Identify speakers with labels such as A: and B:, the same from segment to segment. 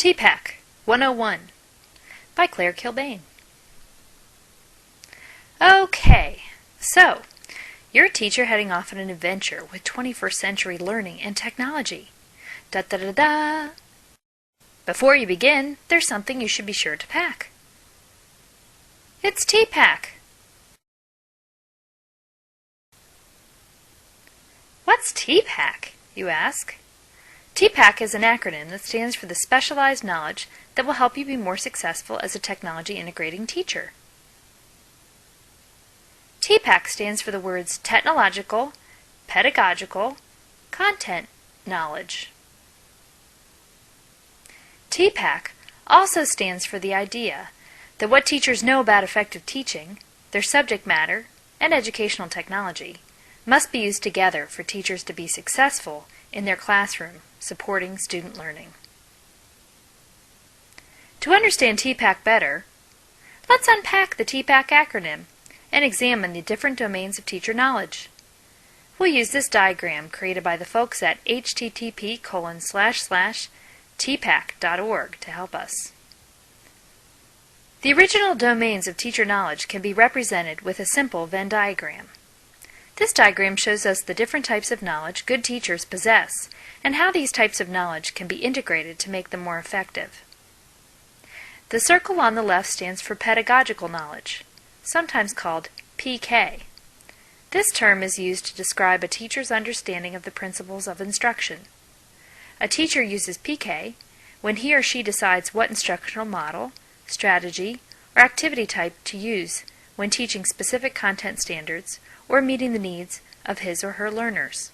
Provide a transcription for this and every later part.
A: TPACK 101 by Claire Kilbane. Okay, so you're a teacher heading off on an adventure with 21st century learning and technology. Da-da-da-da! Before you begin, there's something you should be sure to pack. It's TPACK. What's TPACK, you ask? TPACK is an acronym that stands for the specialized knowledge that will help you be more successful as a technology integrating teacher. TPACK stands for the words technological, pedagogical, content knowledge. TPACK also stands for the idea that what teachers know about effective teaching, their subject matter, and educational technology must be used together for teachers to be successful in their classroom supporting student learning. To understand TPACK better, let's unpack the TPACK acronym and examine the different domains of teacher knowledge. We'll use this diagram created by the folks at http://tpack.org to help us. The original domains of teacher knowledge can be represented with a simple Venn diagram. This diagram shows us the different types of knowledge good teachers possess and how these types of knowledge can be integrated to make them more effective. The circle on the left stands for pedagogical knowledge, sometimes called PK. This term is used to describe a teacher's understanding of the principles of instruction. A teacher uses PK when he or she decides what instructional model, strategy, or activity type to use when teaching specific content standards or meeting the needs of his or her learners.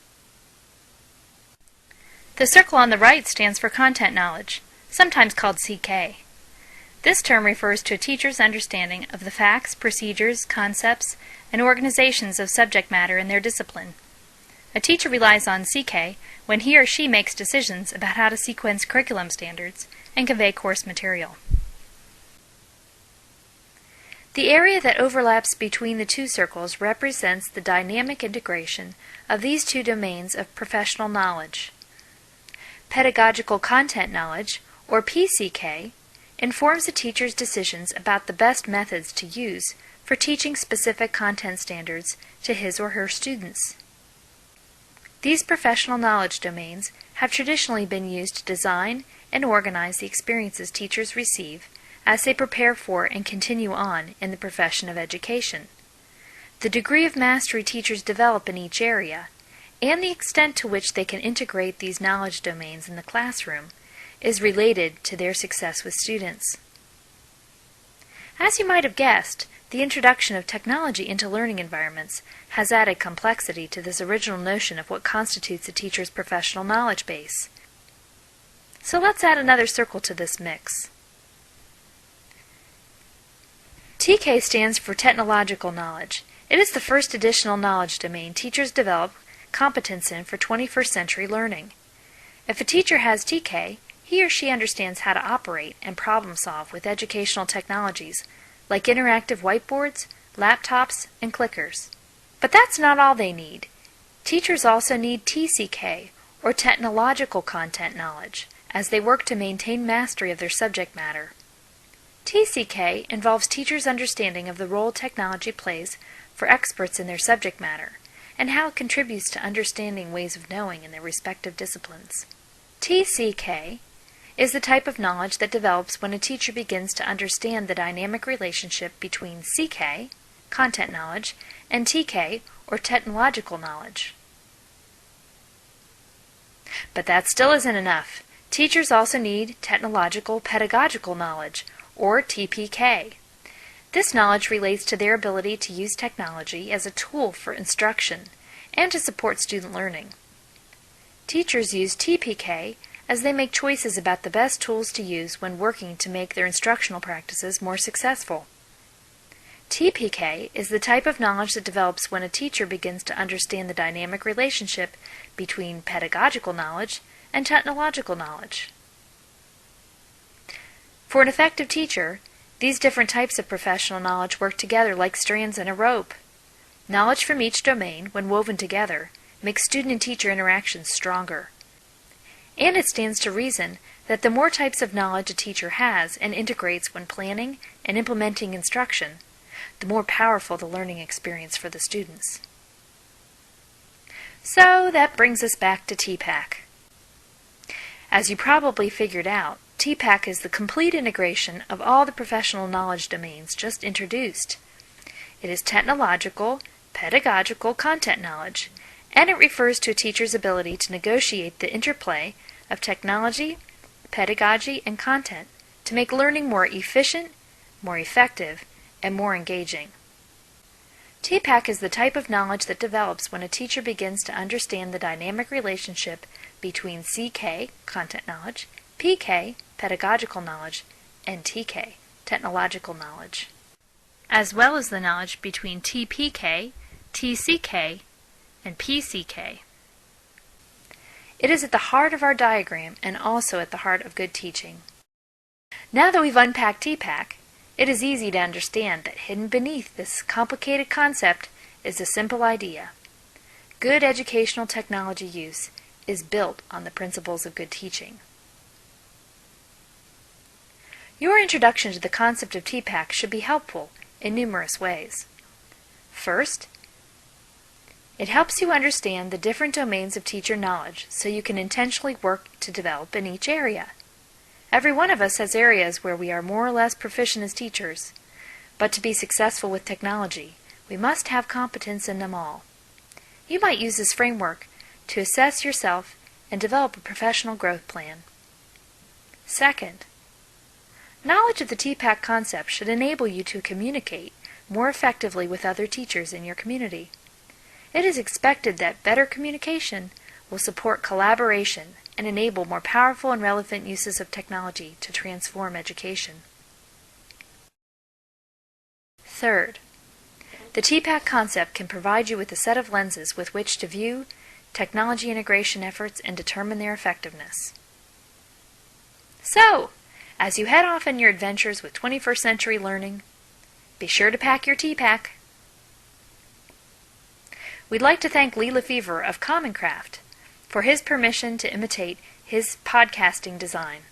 A: The circle on the right stands for content knowledge, sometimes called CK. This term refers to a teacher's understanding of the facts, procedures, concepts, and organizations of subject matter in their discipline. A teacher relies on CK when he or she makes decisions about how to sequence curriculum standards and convey course material. The area that overlaps between the two circles represents the dynamic integration of these two domains of professional knowledge. Pedagogical content knowledge, or PCK, informs a teacher's decisions about the best methods to use for teaching specific content standards to his or her students. These professional knowledge domains have traditionally been used to design and organize the experiences teachers receive as they prepare for and continue on in the profession of education. The degree of mastery teachers develop in each area, and the extent to which they can integrate these knowledge domains in the classroom, is related to their success with students. As you might have guessed, the introduction of technology into learning environments has added complexity to this original notion of what constitutes a teacher's professional knowledge base. So let's add another circle to this mix. TK stands for technological knowledge. It is the first additional knowledge domain teachers develop competence in for 21st century learning. If a teacher has TK, he or she understands how to operate and problem solve with educational technologies like interactive whiteboards, laptops, and clickers. But that's not all they need. Teachers also need TCK, or technological content knowledge, as they work to maintain mastery of their subject matter. TCK involves teachers' understanding of the role technology plays for experts in their subject matter and how it contributes to understanding ways of knowing in their respective disciplines. TCK is the type of knowledge that develops when a teacher begins to understand the dynamic relationship between CK, content knowledge, and TK, or technological knowledge. But that still isn't enough. Teachers also need technological pedagogical knowledge, or TPK. This knowledge relates to their ability to use technology as a tool for instruction and to support student learning. Teachers use TPK as they make choices about the best tools to use when working to make their instructional practices more successful. TPK is the type of knowledge that develops when a teacher begins to understand the dynamic relationship between pedagogical knowledge and technological knowledge. For an effective teacher, these different types of professional knowledge work together like strands in a rope. Knowledge from each domain, when woven together, makes student and teacher interactions stronger. And it stands to reason that the more types of knowledge a teacher has and integrates when planning and implementing instruction, the more powerful the learning experience for the students. So that brings us back to TPACK. As you probably figured out, TPACK is the complete integration of all the professional knowledge domains just introduced. It is technological, pedagogical content knowledge, and it refers to a teacher's ability to negotiate the interplay of technology, pedagogy, and content to make learning more efficient, more effective, and more engaging. TPACK is the type of knowledge that develops when a teacher begins to understand the dynamic relationship between CK, content knowledge, PK, pedagogical knowledge, and TK, technological knowledge, as well as the knowledge between TPK, TCK, and PCK. It is at the heart of our diagram and also at the heart of good teaching. Now that we've unpacked TPACK, it is easy to understand that hidden beneath this complicated concept is a simple idea. Good educational technology use is built on the principles of good teaching. Your introduction to the concept of TPACK should be helpful in numerous ways. First, it helps you understand the different domains of teacher knowledge so you can intentionally work to develop in each area. Every one of us has areas where we are more or less proficient as teachers, but to be successful with technology, we must have competence in them all. You might use this framework to assess yourself and develop a professional growth plan. Second, knowledge of the TPACK concept should enable you to communicate more effectively with other teachers in your community. It is expected that better communication will support collaboration and enable more powerful and relevant uses of technology to transform education. Third, the TPACK concept can provide you with a set of lenses with which to view technology integration efforts and determine their effectiveness. So, as you head off in your adventures with 21st century learning, be sure to pack your TPACK. We'd like to thank Lee Lefevre of Common Craft for his permission to imitate his podcasting design.